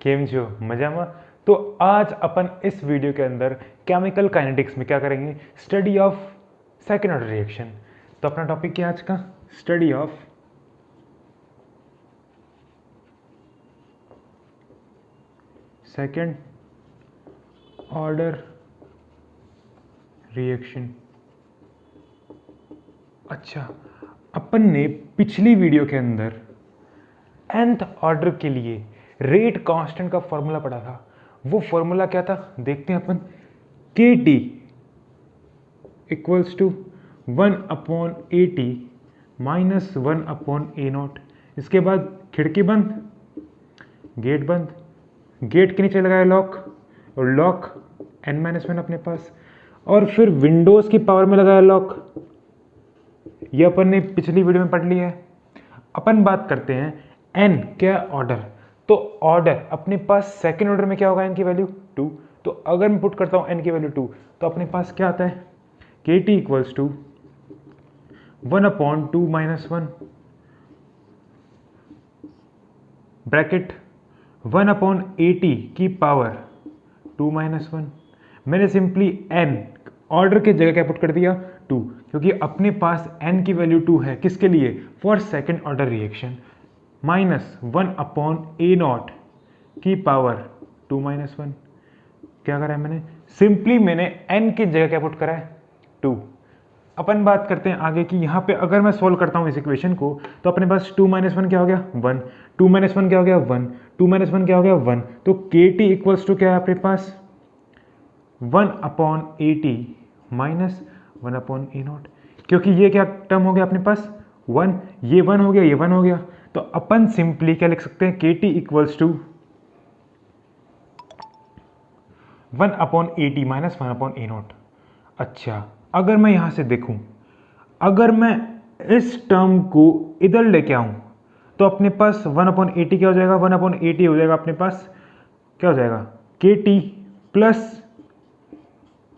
केम जो मजामा। तो आज अपन इस वीडियो के अंदर केमिकल काइनेटिक्स में क्या करेंगे, study of second order reaction. तो अपना टॉपिक क्या है आज का, study of second order reaction. अच्छा, अपन ने पिछली वीडियो के अंदर nth ऑर्डर के लिए रेट कांस्टेंट का फॉर्मूला पढ़ा था। वो फॉर्मूला क्या था देखते हैं अपन। के T equals to 1/AT minus 1/A0। इसके बाद खिड़की बंद, गेट बंद, गेट के नीचे लगाया लॉक, और लॉक n-1 अपने पास, और फिर विंडोज़ की पावर में लगाया लॉक। ये अपन ने पिछली वीडियो में पढ़ लिया है। अपन बात करते हैं n क्या ऑर्डर। तो ऑर्डर अपने पास सेकेंड ऑर्डर में क्या होगा, n की वैल्यू 2। तो अगर मैं पुट करता हूं n की वैल्यू 2 तो अपने पास क्या आता है, के T equals to 1/2 - 1 bracket 1/AT की पावर 2 - 1। मैंने सिंपली n ऑर्डर की जगह क्या पुट कर दिया, 2, क्योंकि अपने पास n की वैल्यू 2 है। किसके लिए, for second order reaction. Minus 1/A0 की पावर 2 - 1। क्या करा है मैंने, सिंपली मैंने n की जगह क्या पुट करा है, 2। अपन बात करते हैं आगे की। यहाँ पे अगर मैं सोल्व करता हूँ इस इक्वेशन को तो अपने पास 2 - 1 क्या हो गया, 1, 2 - 1 क्या हो गया, 1, 2 - 1 क्या हो गया, 1। तो के टी इक्वल्स टू क्या है अपने पास, 1/AT माइनस 1/A0, क्योंकि ये क्या टर्म हो गया अपने पास 1, ये 1 हो गया, ये 1 हो गया। तो अपन सिंपली क्या लिख सकते हैं, के T equals to 1/AT minus 1/A0। अच्छा, अगर मैं यहां से देखूं, अगर मैं इस टर्म को इधर लेके आऊं तो अपने पास 1/AT क्या हो जाएगा, 1/AT हो जाएगा अपने पास, क्या हो जाएगा, के टी प्लस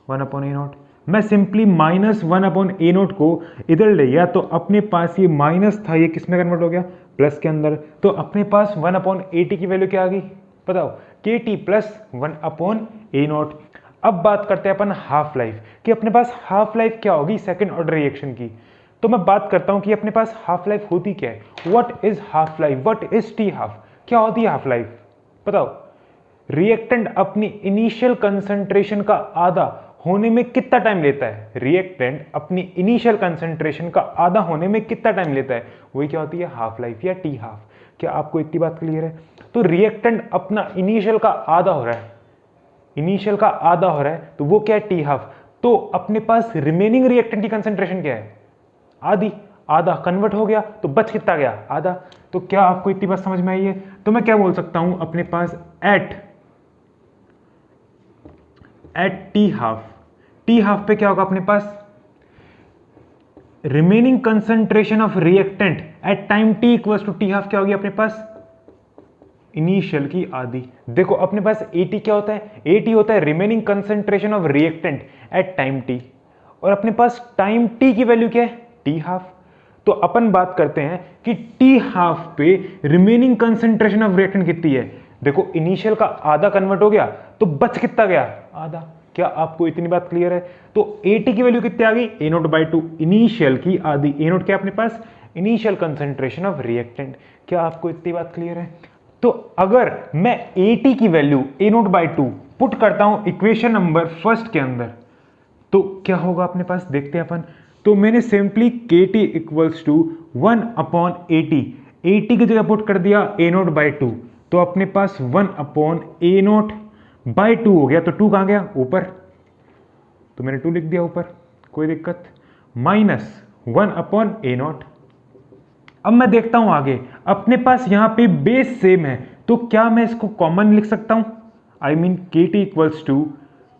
1/A0। मैं सिंपली माइनस 1/A0 को इधर ले गया तो अपने पास ये माइनस था, ये किस में कन्वर्ट हो गया, प्लस के अंदर। तो अपने पास 1/AT की वैल्यू क्या आ गई, बताओ, के टी प्लस 1/A0। अब बात करते हैं अपन हाफ लाइफ कि अपने पास हाफ लाइफ क्या होगी सेकेंड ऑर्डर रिएक्शन की। तो मैं बात करता हूं कि अपने पास हाफ लाइफ होती क्या है, what is half life, what is T half, क्या होती है हाफ लाइफ, बताओ। रिएक्टेंट अपनी इनिशियल कंसंट्रेशन का आधा होने में कितना टाइम लेता है, रिएक्टेंट अपनी इनिशियल कंसंट्रेशन का आधा होने में कितना टाइम लेता है, वही क्या होती है हाफ लाइफ या टी हाफ। क्या आपको इतनी बात क्लियर है। तो रिएक्टेंट अपना इनिशियल का आधा हो रहा है, इनिशियल का आधा हो रहा है, तो वो क्या है, टी हाफ। तो अपने पास रिमेनिंग रिएक्टेंट की कंसंट्रेशन क्या है, आधी, आधा कन्वर्ट हो गया तो बच कितना गया, आधा। तो क्या आपको इतनी बात समझ में आई है। तो मैं क्या बोल सकता हूं, अपने पास at T half, T half पे क्या होगा अपने पास, remaining concentration of reactant at time T equals to T half क्या होगी अपने पास, इनिशियल की आधी। देखो अपने पास एटी क्या होता है, एटी होता है remaining concentration of reactant at time T, और अपने पास टाइम टी की वैल्यू क्या है, टी हाफ। तो अपन बात करते हैं कि टी हाफ पे रिमेनिंग कंसंट्रेशन ऑफ रिएक्टेंट कितनी है। देखो इनिशियल का आधा कन्वर्ट हो गया तो बच कितना गया, आधा। क्या आपको इतनी बात क्लियर है। तो एटी की वैल्यू कितनी आ गई, A0/2, इनिशियल की आधी। A0 क्या अपने पास, इनिशियल कंसंट्रेशन ऑफ रिएक्टेंट। क्या आपको इतनी बात क्लियर है। तो अगर मैं एटी की वैल्यू A0/2 पुट करता हूं इक्वेशन नंबर फर्स्ट के अंदर तो क्या होगा अपने पास, देखते हैं अपन। तो मैंने सिंपली के T equals to 1/AT, eighty की जगह पुट कर दिया A0/2, तो अपने पास 1/A0/2 हो गया। तो 2 कहां गया, ऊपर, तो मैंने 2 लिख दिया ऊपर, कोई दिक्कत, माइनस 1/A0। अब मैं देखता हूं आगे, अपने पास यहां पे बेस सेम है तो क्या मैं इसको कॉमन लिख सकता हूं, आई मीन के टी इक्वल्स टू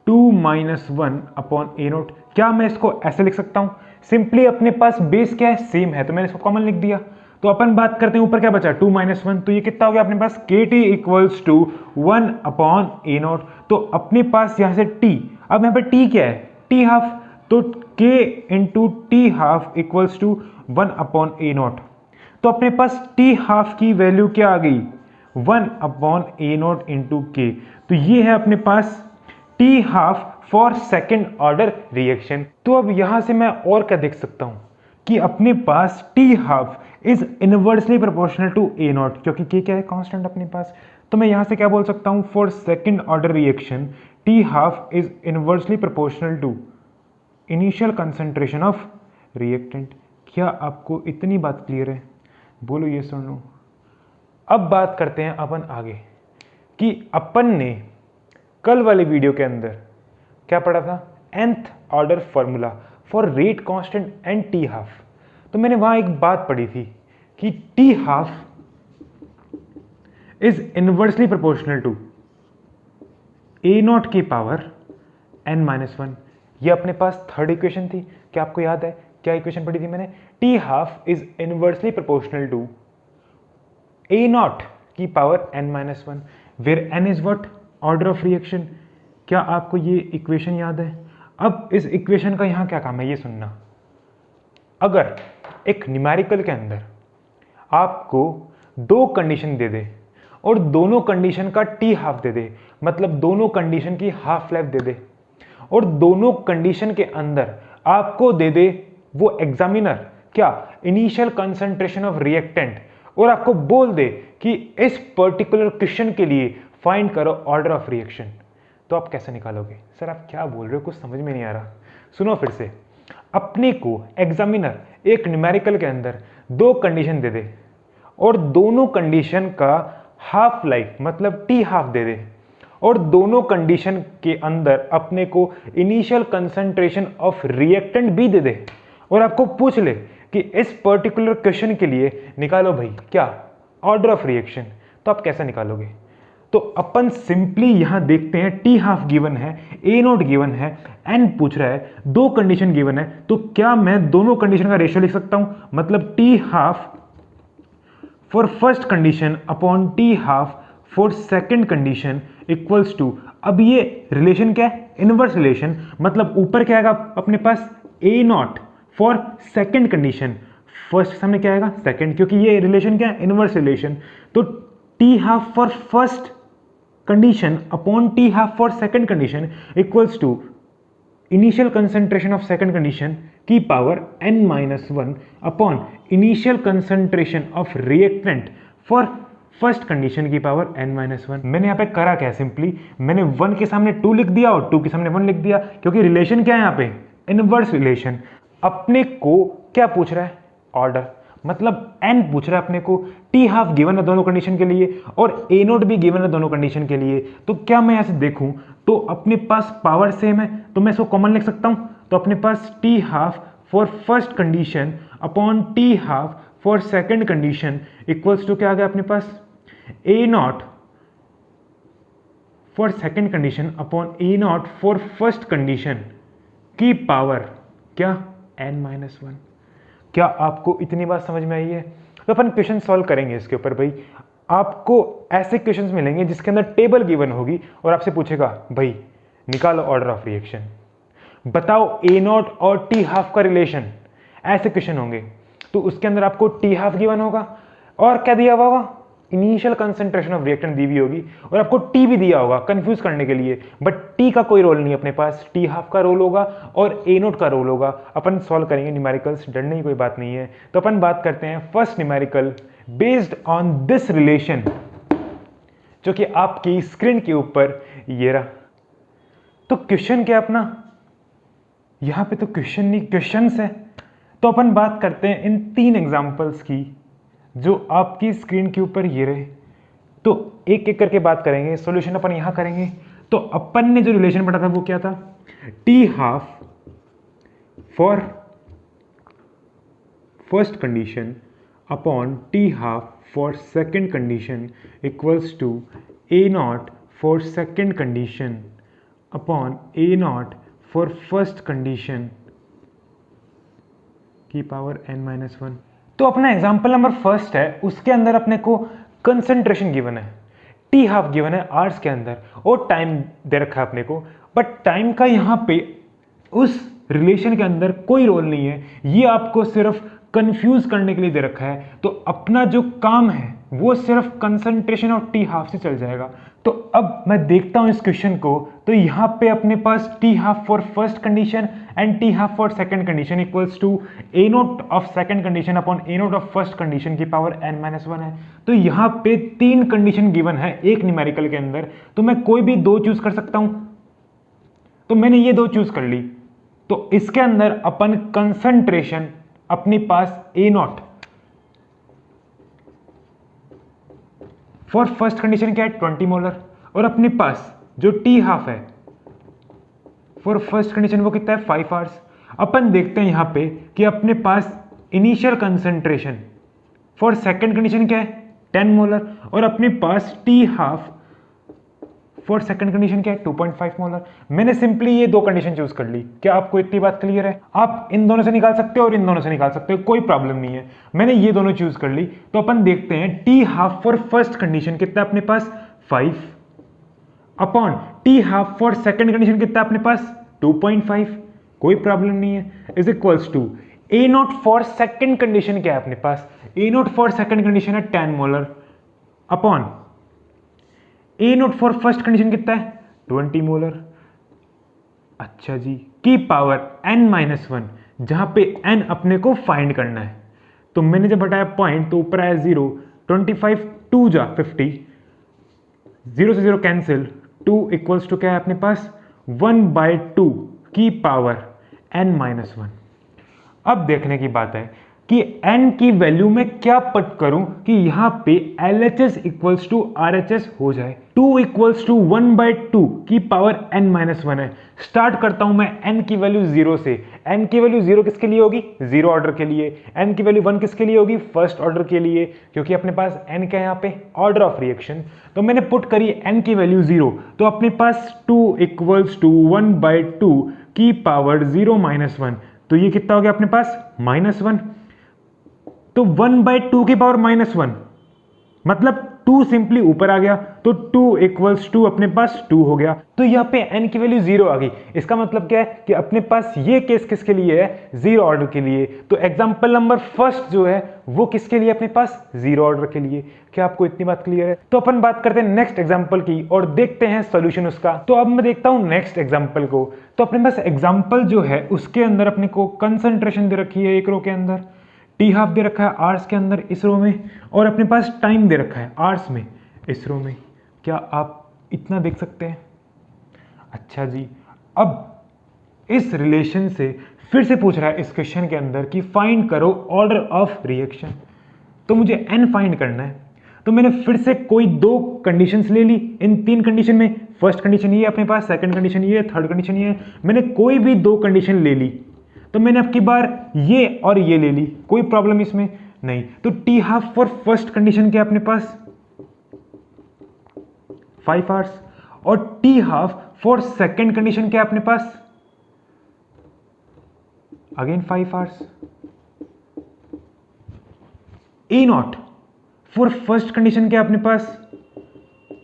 2 - 1/A0। क्या मैं इसको ऐसे लिख सकता हूं, सिंपली अपने पास बेस क्या है, सेम है, तो मैंने इसको कॉमन लिख दिया। तो अपन बात करते हैं ऊपर क्या बचा, 2 - 1, तो ये कितना हो गया अपने पास, के टी इक्वल्स टू 1/A0। तो अपने पास यहां से टी, अब यहां पे टी क्या है, टी हाफ, तो k into T half equals to 1/A0। तो अपने पास टी हाफ की वैल्यू क्या आ गई 1/a0 इंटू के। तो ये है अपने पास T half for second order reaction. तो अब यहां से मैं और क्या देख सकता हूं कि अपने पास T half is inversely proportional to a0, क्योंकि के क्या है कांस्टेंट अपने पास। तो मैं यहां से क्या बोल सकता हूं for second order reaction T half is inversely proportional to initial concentration of reactant. क्या आपको इतनी बात क्लियर है? बोलो ये सुन लो। अब बात करते हैं अपन आगे कि अपन ने कल वाले वीडियो के अंदर क्या पढ़ा था, nth order formula for rate constant and T half. तो मैंने वहां एक बात पढ़ी थी कि T half is inversely proportional to a0 की पावर n-1। ये अपने पास थर्ड इक्वेशन थी। क्या आपको याद है क्या इक्वेशन पढ़ी थी मैंने? T half is inversely proportional to a0 की power n-1 where n is what order of reaction. क्या आपको ये इक्वेशन याद है? अब इस इक्वेशन का यहां क्या काम है ये सुनना। अगर एक न्यूमेरिकल के अंदर आपको दो कंडीशन दे दे और दोनों कंडीशन का टी हाफ दे दे, मतलब दोनों कंडीशन की हाफ लाइफ दे दे, और दोनों कंडीशन के अंदर आपको दे दे वो एग्जामिनर क्या इनिशियल कंसंट्रेशन ऑफ रिएक्टेंट, और आपको बोल दे कि इस पर्टिकुलर क्वेश्चन के लिए फाइंड करो ऑर्डर ऑफ रिएक्शन, तो आप कैसे निकालोगे? सर आप क्या बोल रहे हो, कुछ समझ में नहीं आ रहा। सुनो फिर से। अपने को एग्जामिनर एक न्यूमेरिकल के अंदर दो कंडीशन दे दे और दोनों कंडीशन का हाफ लाइफ मतलब टी हाफ दे दे, और दोनों कंडीशन के अंदर अपने को इनिशियल कंसंट्रेशन ऑफ रिएक्टेंट भी दे दे, और आपको पूछ ले कि इस पर्टिकुलर क्वेश्चन के लिए निकालो भाई क्या ऑर्डर ऑफ रिएक्शन, तो आप कैसे निकालोगे? तो अपन सिंपली यहां देखते हैं टी हाफ गिवन है, a0 गिवन है, n पूछ रहा है, दो कंडीशन गिवन है, तो क्या मैं दोनों कंडीशन का रेशियो लिख सकता हूं? मतलब T half for first condition upon T half for second condition equals to, अब ये रिलेशन क्या है? Inverse relation. मतलब ऊपर क्या आएगा अपने पास a0 for second condition, first सामने क्या आएगा सेकेंड, क्योंकि ये रिलेशन क्या है? Inverse relation. तो T half for first condition upon T half for second condition equals to initial concentration of second condition की power n-1 upon initial concentration of reactant for first condition की power n-1। मैंने यहाँ पे करा क्या? Simply मैंने 1 के सामने 2 लिख दिया और 2 के सामने 1 लिख दिया, क्योंकि रिलेशन क्या है यहाँ पे? Inverse relation. अपने को क्या पूछ रहा है? ऑर्डर, मतलब n पूछ रहा है अपने को, टी हाफ गिवन है दोनों कंडीशन के लिए और a0 भी गिवन है दोनों कंडीशन के लिए। तो क्या मैं यहां से देखूं तो अपने पास पावर सेम है, तो मैं इसको कॉमन लिख सकता हूं। तो अपने पास T half for first condition upon T half for second condition equals to क्या आ गया अपने पास? a0 for second condition upon a0 for first condition की पावर क्या? n-1। क्या आपको इतनी बात समझ में आई है? तो अपन क्वेश्चन सॉल्व करेंगे इसके ऊपर भाई। आपको ऐसे क्वेश्चंस मिलेंगे जिसके अंदर टेबल गिवन होगी और आपसे पूछेगा भाई निकालो ऑर्डर ऑफ रिएक्शन, बताओ a0 और टी हाफ का रिलेशन, ऐसे क्वेश्चन होंगे। तो उसके अंदर आपको टी हाफ गिवन होगा और क्या दिया हुआ होगा? इनिशियल कंसंट्रेशन ऑफ रिएक्टेंट दी हुई होगी, और आपको टी भी दिया होगा कंफ्यूज करने के लिए, बट टी का कोई रोल नहीं अपने पास, टी हाफ का रोल होगा और a0 का रोल होगा। अपन सॉल्व करेंगे न्यूमेरिकल्स, डरने की कोई बात नहीं है। तो अपन बात करते हैं first numerical based on this relation, जो कि आपकी स्क्रीन के ऊपर ये रहा। तो क्वेश्चन क्या अपना, यहां पे तो क्वेश्चन नहीं क्वेश्चंस है। तो अपन बात करते हैं इन 3 एग्जांपल्स की जो आपकी स्क्रीन के ऊपर ये रहे। तो एक एक करके बात करेंगे, सॉल्यूशन अपन यहां करेंगे। तो अपन ने जो रिलेशन पढ़ा था वो क्या था? T half for first condition upon T half for second condition equals to a0 for second condition upon a0 for first condition की पावर n-1। तो अपना एग्जाम्पल नंबर फर्स्ट है, उसके अंदर अपने को कंसंट्रेशन गिवन है, टी हाफ गिवन है आवर्स के अंदर, और टाइम दे रखा है अपने को। बट टाइम का यहाँ पे उस रिलेशन के अंदर कोई रोल नहीं है, ये आपको सिर्फ कंफ्यूज करने के लिए दे रखा है। तो अपना जो काम है वो सिर्फ कंसंट्रेशन ऑफ टी हाफ से चल जाएगा। तो अब मैं देखता हूं इस क्वेश्चन को, तो यहाँ पे अपने पास T half for first condition and T half for second condition equals to A naught of second condition upon A naught of first condition की पावर n-1 है। तो यहाँ पे 3 कंडीशन गिवन है एक न्यूमेरिकल के अंदर, तो मैं कोई भी 2 चूज कर सकता हूं। तो मैंने ये 2 चूज कर ली। तो इसके अंदर अपन कंसंट्रेशन अपने पास ए नॉट फॉर फर्स्ट कंडीशन क्या है 20 मोलर, और अपने पास जो टी हाफ है फॉर फर्स्ट कंडीशन वो कितना है 5 आवर्स। अपन देखते हैं यहां पे कि अपने पास initial concentration for second condition क्या है 10 मोलर, और अपने पास T half for second condition क्या है 2.5 मोलर। मैंने सिंपली ये 2 कंडीशन चूज कर ली। क्या आपको इतनी बात क्लियर है? आप इन दोनों से निकाल सकते हो और इन दोनों से निकाल सकते हो, कोई प्रॉब्लम नहीं है। मैंने ये दोनों चूज कर ली। तो अपन देखते हैं T half for first condition कितना अपने पास 5 upon T half for second condition कितना अपने पास 2.5, कोई प्रॉब्लम नहीं है, is equals to A naught for second condition क्या है अपने पास, A naught for second condition है 10 molar upon A naught for first condition कितना है 20 मोलर। अच्छा जी, की पावर n-1, जहां पे n अपने को फाइंड करना है। तो मैंने जब हटाया पॉइंट तो ऊपर आया 0, 25 2 जा 50, 0 से 0 कैंसिल, 2 इक्वल्स टू क्या है अपने पास 1/2 की पावर n-1। अब देखने की बात है कि n की वैल्यू में क्या पुट करूं कि यहां पे LHS इक्वल्स टू RHS हो जाए। 2 इक्वल्स टू 1/2 की पावर n-1 है। स्टार्ट करता हूं मैं n की वैल्यू 0 से। n की वैल्यू 0 किसके लिए होगी 0 ऑर्डर के लिए, n की वैल्यू 1 किसके लिए होगी फर्स्ट ऑर्डर के लिए, क्योंकि अपने पास n क्या है यहाँ पे ऑर्डर ऑफ रिएक्शन। तो मैंने पुट करी n की वैल्यू 0, तो अपने पास 2 इक्वल्स टू 1/2 की पावर 0-1, तो ये कितना हो गया अपने पास -1। तो 1/2 की पावर -1 मतलब 2 सिंपली ऊपर आ गया, तो 2 इक्वल्स टू अपने पास 2 हो गया। तो यहाँ पे n की वैल्यू 0 आ गई। इसका मतलब क्या है कि अपने पास ये केस किसके लिए है 0 ऑर्डर के लिए। तो एग्जांपल नंबर फर्स्ट जो है वो किसके लिए अपने पास 0 ऑर्डर के लिए। क्या आपको इतनी बात क्लियर है? तो अपन बात करते हैं नेक्स्ट एग्जांपल की और देखते हैं सॉल्यूशन उसका। तो अब मैं देखता हूं नेक्स्ट एग्जांपल को। तो अपने पास एग्जांपल जो है उसके अंदर अपने को कंसंट्रेशन दे रखी है एक रो के अंदर, टी हाफ दे रखा है आवर्स के अंदर इस रो में, और अपने पास टाइम दे रखा है आवर्स में इस रो में। क्या आप इतना देख सकते हैं? अच्छा जी, अब इस रिलेशन से फिर से पूछ रहा है इस क्वेश्चन के अंदर कि फाइंड करो ऑर्डर ऑफ रिएक्शन। तो मुझे n फाइंड करना है। तो मैंने फिर से कोई 2 कंडीशंस ले ली। इन 3 कंडीशन में फर्स्ट कंडीशन ये अपने पास, सेकंड कंडीशन ये, थर्ड कंडीशन ये। मैंने कोई भी 2 कंडीशन ले ली। तो मैंने अब की बार ये और ये ले ली, कोई प्रॉब्लम इसमें नहीं। तो T half for first condition क्या अपने पास 5 आवर्स, और T half for second condition क्या अपने पास again 5 hours. A naught for first condition क्या अपने पास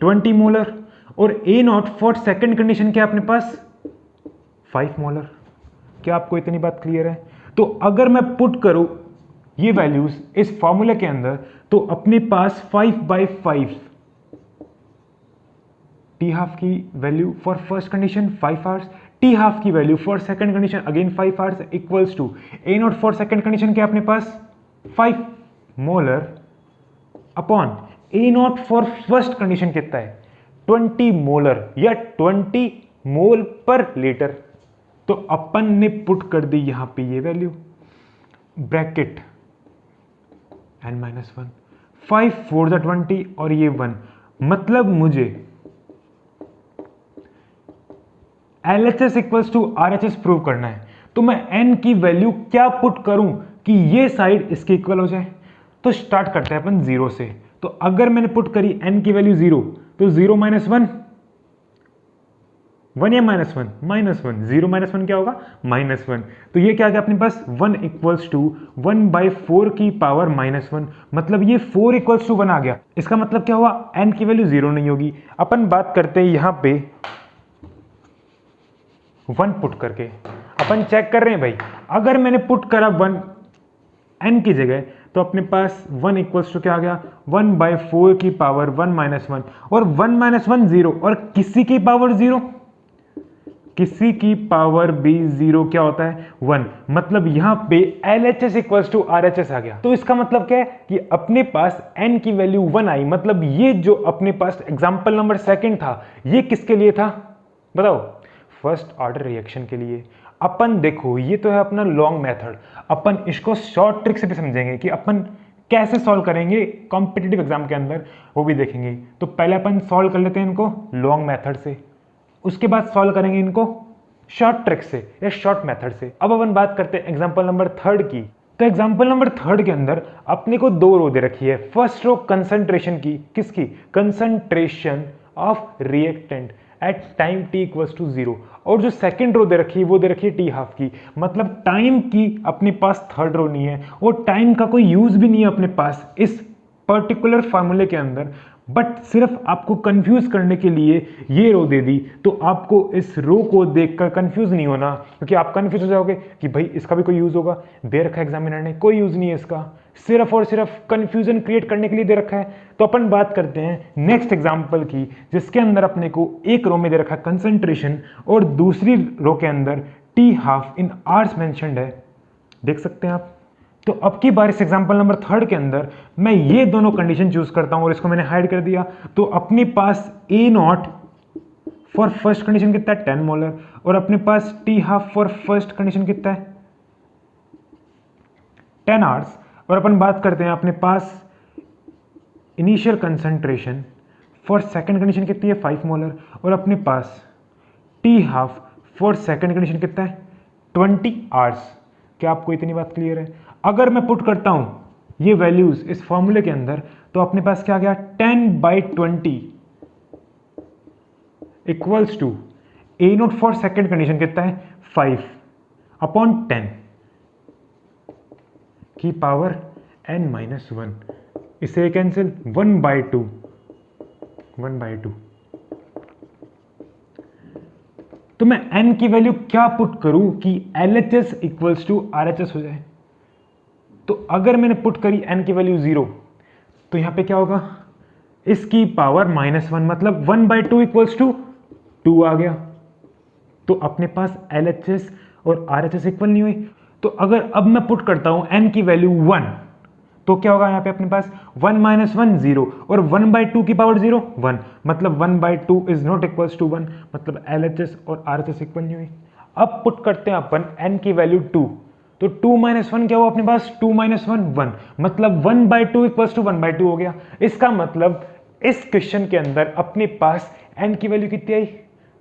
20 मोलर, और A naught for second condition क्या अपने पास 5 मोलर। क्या आपको इतनी बात क्लियर है? तो अगर मैं पुट करूं ये वैल्यूज इस फॉर्मूले के अंदर, तो अपने पास 5/5 टी हाफ की value for first condition 5 hours, T half की value for second condition again 5 hours equals to A naught for second condition क्या अपने पास 5 molar upon A naught for first condition कितना है 20 मोलर या 20 मोल पर लीटर। तो अपन ने पुट कर दी यहां पे ये वैल्यू, ब्रैकेट n-1, 5 4 20 और ये 1, मतलब मुझे LHS equals to RHS prove करना है। तो मैं n की वैल्यू क्या पुट करूं कि ये साइड इसके इक्वल हो जाए। तो स्टार्ट करते हैं अपन 0 से। तो अगर मैंने पुट करी n की वैल्यू 0, तो 0 - 1 1 या -1 -1, 0 - 1 क्या होगा -1। तो ये क्या आ गया अपने पास 1 इक्वल्स टू 1/4 की पावर -1, मतलब ये 4 इक्वल्स टू 1 आ गया। इसका मतलब क्या हुआ n की वैल्यू 0 नहीं होगी। अपन बात करते हैं यहां पे 1 पुट करके अपन चेक कर रहे हैं भाई, अगर मैंने पुट करा 1 n की जगह तो अपने पास 1 इक्वल्स टू क्या आ गया 1/4 की पावर 1 - 1 और 1 - 1 0 और किसी की पावर 0, किसी की पावर भी 0 क्या होता है 1, मतलब यहां पे LHS इक्वल्स टू RHS आ गया। तो इसका मतलब क्या है कि अपने पास n की वैल्यू 1 आई, मतलब ये जो अपने पास एग्जांपल नंबर सेकंड था ये किसके लिए था बताओ, फर्स्ट ऑर्डर रिएक्शन के लिए। अपन देखो ये तो है अपना लॉन्ग मेथड, अपन इसको शॉर्ट ट्रिक से भी समझेंगे कि अपन कैसे सॉल्व करेंगे कॉम्पिटिटिव एग्जाम के अंदर, वो भी देखेंगे। तो पहले अपन सॉल्व कर लेते हैं इनको लॉन्ग मेथड से, उसके बाद सॉल्व करेंगे इनको शॉर्ट ट्रिक से या शॉर्ट मेथड से। अब अपन बात करते हैं एग्जांपल नंबर 3 की। तो एग्जांपल नंबर 3 के अंदर अपने को 2 रो दे रखी है। फर्स्ट रो कंसंट्रेशन की, किसकी, concentration of reactant at time t equals to 0, और जो सेकंड रो दे रखी है वो दे रखी है t हाफ की, मतलब टाइम की अपने पास थर्ड रो नहीं है और टाइम का कोई यूज भी नहीं है अपने पास इस पर्टिकुलर फार्मूले के अंदर, बट सिर्फ आपको कंफ्यूज करने के लिए ये रो दे दी। तो आपको इस रो को देखकर कंफ्यूज नहीं होना, क्योंकि आप कंफ्यूज हो जाओगे कि भाई इसका भी कोई यूज होगा, दे रखा है एग्जामिनर ने, कोई यूज नहीं है इसका, सिर्फ और सिर्फ कंफ्यूजन क्रिएट करने के लिए दे रखा है। तो अपन बात करते हैं नेक्स्ट एग्जाम्पल की, जिसके अंदर अपने को एक रो में दे रखा है कंसंट्रेशन और दूसरी रो के अंदर t half in hours mentioned है, देख सकते हैं आप। तो अब की बार इस एग्जांपल नंबर 3 के अंदर मैं ये दोनों कंडीशन चूज करता हूं और इसको मैंने हाइड कर दिया। तो अपने पास A0 फॉर फर्स्ट कंडीशन कितना है 10 मोलर, और अपने पास t half for first condition कितना है 10 आवर्स, और अपन बात करते हैं अपने पास initial concentration for second condition कितनी है 5 मोलर, और अपने पास t half for second condition कितना है 20 आवर्स। क्या आपको इतनी बात क्लियर है? अगर मैं पुट करता हूं ये वैल्यूज इस फॉर्मूले के अंदर तो अपने पास क्या आ गया 10/20 equals to A0 for second condition कितना है 5/10 की पावर n-1, इसे कैंसिल 1/2 तो मैं n की वैल्यू क्या पुट करूं कि LHS इक्वल्स टू RHS हो जाए। तो अगर मैंने पुट करी n की वैल्यू 0 तो यहां पे क्या होगा, इसकी पावर -1, मतलब 1/2 इक्वल्स टू 2 आ गया। तो अपने पास LHS और RHS इक्वल नहीं हुई। तो अगर अब मैं पुट करता हूं n की वैल्यू 1 तो क्या होगा यहाँ पे अपने पास 1 - 1 0 और 1/2 की पावर 0 1, मतलब 1/2 इज नॉट इक्वल्स टू 1, मतलब LHS और RHS इक्वल नहीं हुई। अब पुट करते हैं अपन n की वैल्यू 2, तो 2 - 1 क्या हुआ अपने पास 2 - 1 1, मतलब 1/2 इक्वल्स टू 1/2 हो गया। इसका मतलब इस क्वेश्चन के अंदर अपने पास n की वैल्यू कितनी आई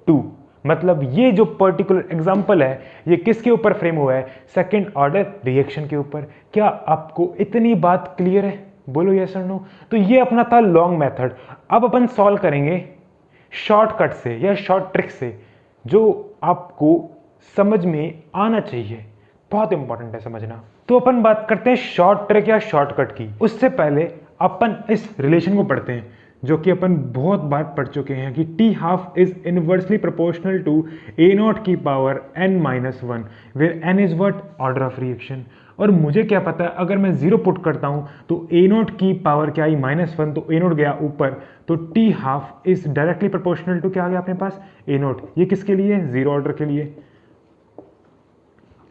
2, मतलब ये जो पर्टिकुलर एग्जांपल है ये किसके ऊपर फ्रेम हुआ है सेकंड ऑर्डर रिएक्शन के ऊपर। क्या आपको इतनी बात क्लियर है? बोलो यस और नो। तो ये अपना था लॉन्ग मेथड। अब अपन सॉल्व करेंगे शॉर्टकट से या शॉर्ट ट्रिक से, जो आपको समझ में आना चाहिए, बहुत इंपॉर्टेंट है समझना। तो अपन बात करते हैं शॉर्ट ट्रिक या शॉर्टकट की। उससे पहले अपन इस रिलेशन को पढ़ते हैं जो कि अपन बहुत बार पढ़ चुके हैं कि t half is inversely proportional to A0 की power n-1 where n is what order of reaction. और मुझे क्या पता है अगर मैं 0 पुट करता हूं तो A0 की पावर क्या आई -1, तो A0 गया ऊपर, तो t half is directly proportional to क्या आ गया अपने पास A0। ये किसके लिए? 0 ऑर्डर के लिए।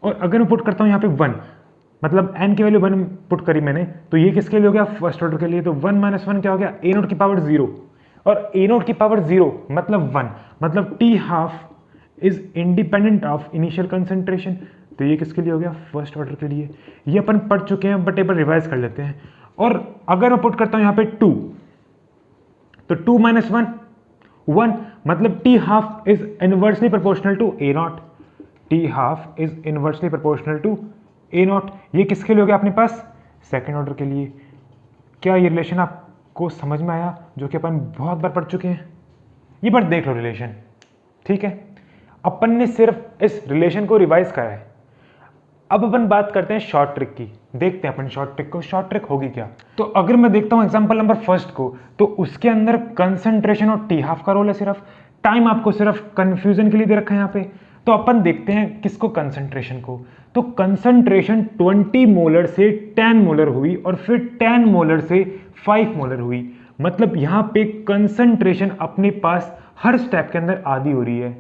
और अगर मैं पुट करता हूं यहाँ पे 1, मतलब n की वैल्यू 1 पुट करी मैंने, तो ये किसके लिए हो गया? फर्स्ट ऑर्डर के लिए। तो 1 - 1 क्या हो गया? A0 की पावर 0, और A0 की पावर 0 मतलब 1, मतलब t half is independent of initial concentration. तो ये किसके लिए हो गया? फर्स्ट ऑर्डर के लिए। ये अपन पढ़ चुके हैं बट एक बार रिवाइज कर लेते हैं। और अगर मैं पुट करता हूं यहाँ पे 2, तो 2 - 1 1, मतलब t half is inversely proportional to A0, t half is inversely proportional to A0। ये किसके लिए हो गया अपने पास? सेकंड ऑर्डर के लिए। क्या ये रिलेशन आपको समझ में आया, जो कि अपन बहुत बार पढ़ चुके हैं? ये बार देख लो रिलेशन, ठीक है। अपन ने सिर्फ इस रिलेशन को रिवाइज करा है। अब अपन बात करते हैं शॉर्ट ट्रिक की। देखते हैं अपन शॉर्ट ट्रिक को, शॉर्ट ट्रिक होगी क्या। तो अगर मैं देखता हूं एग्जांपल नंबर 1 को, तो उसके अंदर कंसंट्रेशन और t हाफ का रोल है सिर्फ। टाइम आपको सिर्फ कंफ्यूजन के लिए दे रखा है यहाँ पे। तो अपन देखते हैं किसको, कंसंट्रेशन को। तो कंसंट्रेशन 20 मोलर से 10 मोलर हुई और फिर 10 मोलर से 5 मोलर हुई। मतलब यहां पे कंसंट्रेशन अपने पास हर स्टेप के अंदर आधी हो रही है।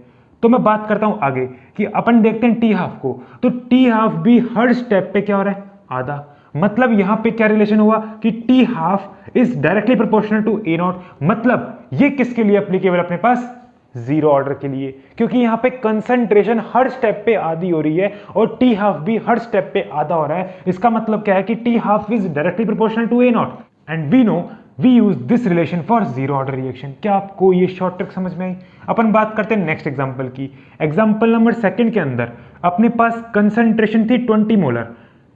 तो मैं बात करता हूं आगे कि अपन देखते हैं टी हाफ को। तो टी हाफ भी हर स्टेप पे क्या हो रहा है, आधा। मतलब यहां पे क्या रिलेशन हुआ कि T half is directly proportional to A naught. मतलब ये किसके लिए एप्लीकेबल, अपने पास जीरो ऑर्डर के लिए, क्योंकि यहां पे कंसंट्रेशन हर स्टेप पे आधी हो रही है और टी हाफ भी हर स्टेप पे आधा हो रहा है। इसका मतलब क्या है कि T half is directly proportional to A naught and we know we use this relation for zero order reaction. क्या आपको ये शॉर्ट ट्रिक समझ में आई? अपन बात करते हैं नेक्स्ट एग्जांपल की। एग्जांपल नंबर 2 के अंदर अपने पास कंसंट्रेशन थी 20 मोलर।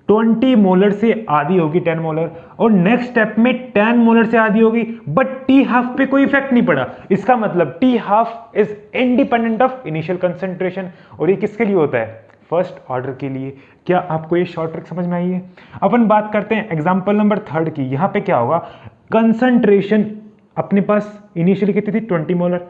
20 मोलर से आधी होगी 10 मोलर और नेक्स्ट स्टेप में 10 मोलर से आधी होगी, बट टी हाफ पे कोई इफेक्ट नहीं पड़ा। इसका मतलब T half is independent of initial concentration. और ये किसके लिए होता है, फर्स्ट ऑर्डर के लिए। क्या आपको ये शॉर्ट ट्रिक समझ में आई है? अपन बात करते हैं एग्जांपल नंबर 3 की। यहां पे क्या होगा, कंसंट्रेशन अपने पास इनिशियली कितनी थी, 20 मोलर।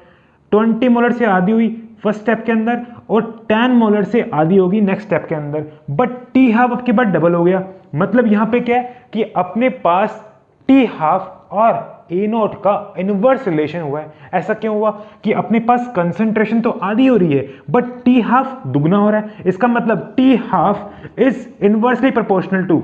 20 मोलर से आधी हुई फर्स्ट स्टेप के अंदर और 10 मोलर से आधी होगी नेक्स्ट स्टेप के अंदर, बट टी हाफ आपके बाद डबल हो गया। मतलब यहां पे क्या है कि अपने पास टी हाफ और ए नॉट का इनवर्स रिलेशन हुआ है। ऐसा क्यों हुआ कि अपने पास कंसंट्रेशन तो आधी हो रही है बट टी हाफ दुगना हो रहा है। इसका मतलब T half is inversely proportional to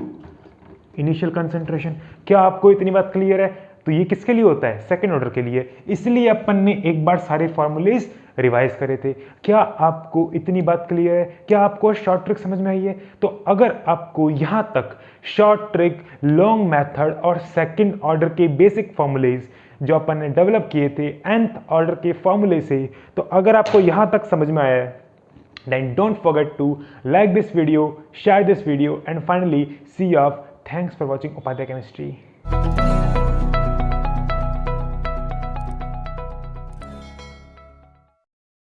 initial concentration. क्या आपको इतनी बात क्लियर है? तो ये किसके लिए होता है, सेकंड ऑर्डर के लिए। इसलिए अपन ने एक बार सारे फॉर्मूलेज रिवाइज करे थे। क्या आपको इतनी बात क्लियर है? क्या आपको शॉर्ट ट्रिक समझ में आई है? तो अगर आपको यहां तक शॉर्ट ट्रिक, लॉन्ग मेथड और सेकंड ऑर्डर के बेसिक फॉर्मूलेज जो अपन ने डेवलप किए थे nth ऑर्डर के फॉर्मूले से, तो अगर आपको यहां तक समझ में आया है, then don't forget to like this video, share this video and finally see you off. Thanks for watching Upadhyay Chemistry.